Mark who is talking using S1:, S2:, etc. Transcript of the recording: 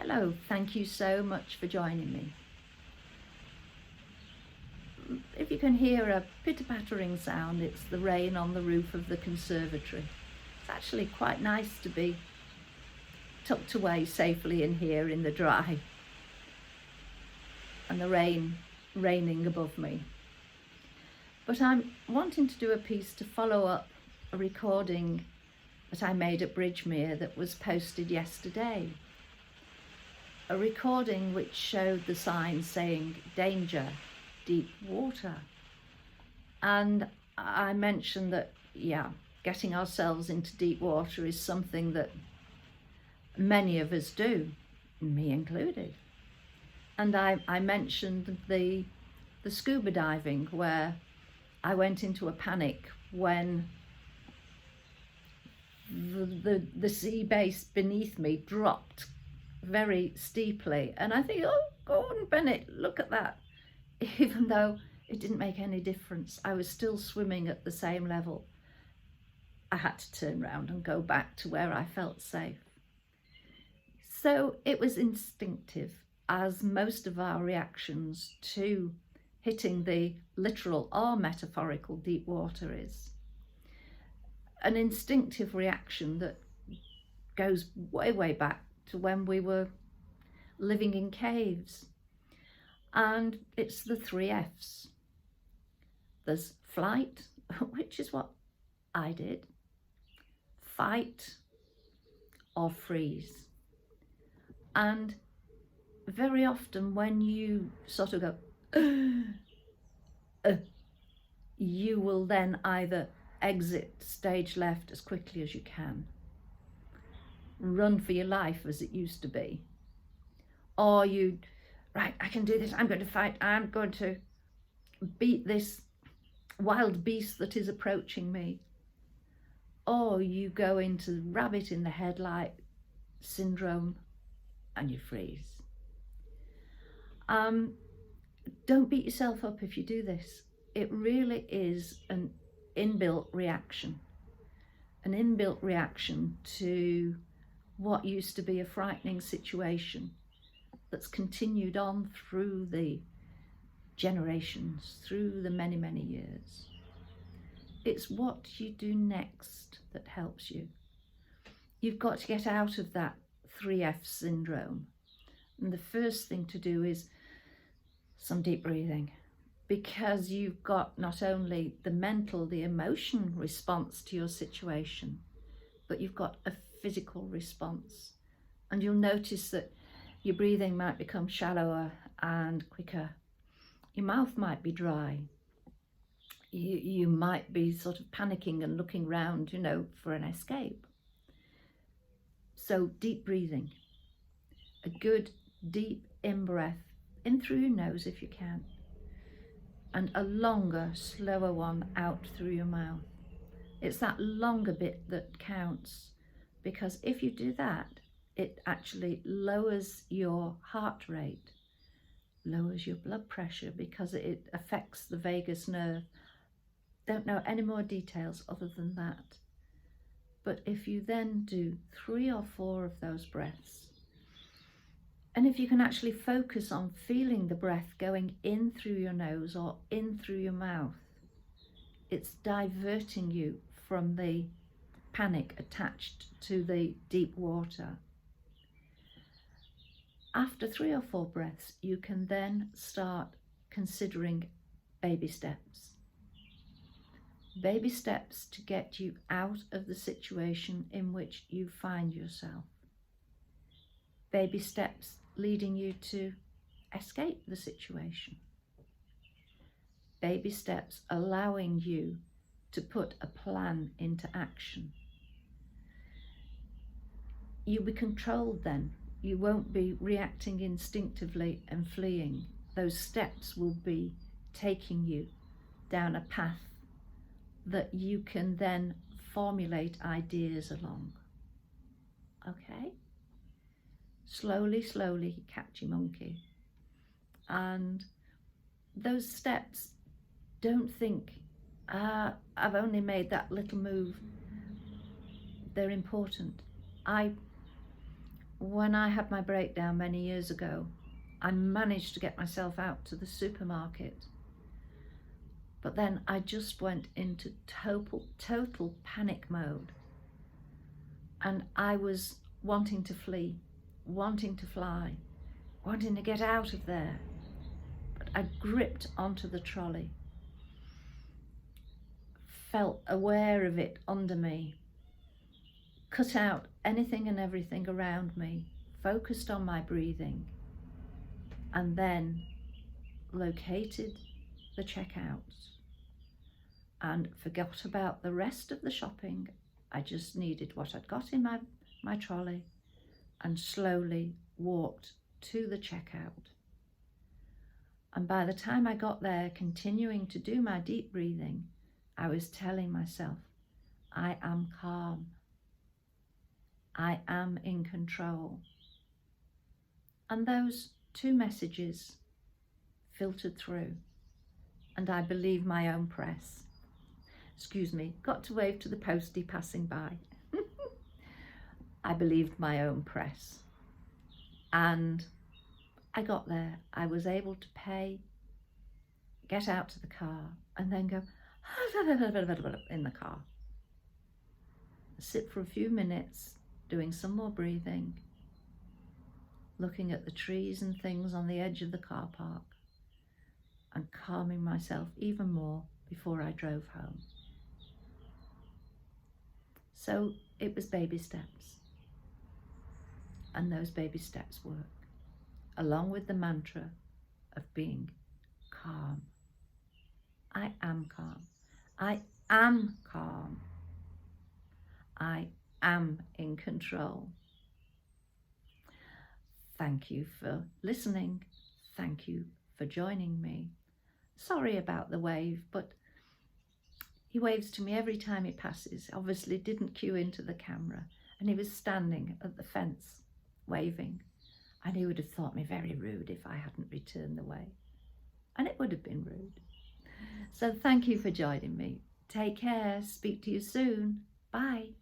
S1: Hello, thank you so much for joining me. If you can hear a pitter-pattering sound, it's the rain on the roof of the conservatory. It's actually quite nice to be tucked away safely in here in the dry, and the rain raining above me. But I'm wanting to do a piece to follow up a recording that I made at Bridgemere that was posted yesterday. A recording which showed the sign saying danger, deep water. And I mentioned that, getting ourselves into deep water is something that many of us do, me included. And I mentioned the scuba diving, where I went into a panic when the sea base beneath me dropped very steeply, and I think, oh, Gordon Bennett, look at that. Even though it didn't make any difference, I was still swimming at the same level. I had to turn around and go back to where I felt safe. So it was instinctive, as most of our reactions to hitting the literal or metaphorical deep water is. An instinctive reaction that goes way, way back to when we were living in caves. And it's the 3 F's. There's flight, which is what I did, fight, or freeze. And very often when you sort of go, you will then either exit stage left as quickly as you can, run for your life as it used to be, or you, right, I can do this, I'm going to fight, I'm going to beat this wild beast that is approaching me, or you go into rabbit in the headlight syndrome and you freeze. Don't beat yourself up if you do this. It really is an inbuilt reaction to what used to be a frightening situation that's continued on through the generations, through the many, many years. It's what you do next that helps you. You've got to get out of that 3F syndrome. And the first thing to do is some deep breathing, because you've got not only the mental, the emotion response to your situation, but you've got a physical response. And you'll notice that your breathing might become shallower and quicker. Your mouth might be dry. You might be sort of panicking and looking round, for an escape. So deep breathing, a good deep in-breath, in through your nose if you can, and a longer, slower one out through your mouth. It's that longer bit that counts, because if you do that, it actually lowers your heart rate, lowers your blood pressure, because it affects the vagus nerve. Don't know any more details other than that. But if you then do 3 or 4 of those breaths, and if you can actually focus on feeling the breath going in through your nose or in through your mouth, it's diverting you from the panic attached to the deep water. After 3 or 4 breaths, you can then start considering baby steps. Baby steps to get you out of the situation in which you find yourself. Baby steps leading you to escape the situation. Baby steps allowing you to put a plan into action. You'll be controlled then. You won't be reacting instinctively and fleeing. Those steps will be taking you down a path that you can then formulate ideas along. Okay? Slowly, slowly, catchy monkey. And those steps, don't think, I've only made that little move. They're important. I when I had my breakdown many years ago, I managed to get myself out to the supermarket. But then I just went into total panic mode. And I was wanting to flee, wanting to fly, wanting to get out of there. But I gripped onto the trolley, felt aware of it under me, cut out anything and everything around me, focused on my breathing, and then located the checkout and forgot about the rest of the shopping. I just needed what I'd got in my trolley and slowly walked to the checkout. And by the time I got there, continuing to do my deep breathing, I was telling myself, I am calm. I am in control. And those two messages filtered through, and I believe my own press. Excuse me, got to wave to the postie passing by. I believed my own press. And I got there. I was able to pay, get out to the car, and then go in the car. Sit for a few minutes, doing some more breathing, looking at the trees and things on the edge of the car park, and calming myself even more before I drove home. So it was baby steps, and those baby steps work, along with the mantra of being calm. I am calm. I am calm. I am in control. Thank you for listening. Thank you for joining me. Sorry about the wave, but he waves to me every time he passes. Obviously didn't cue into the camera, and he was standing at the fence waving, and he would have thought me very rude if I hadn't returned the wave, and it would have been rude. So thank you for joining me. Take care. Speak to you soon. Bye.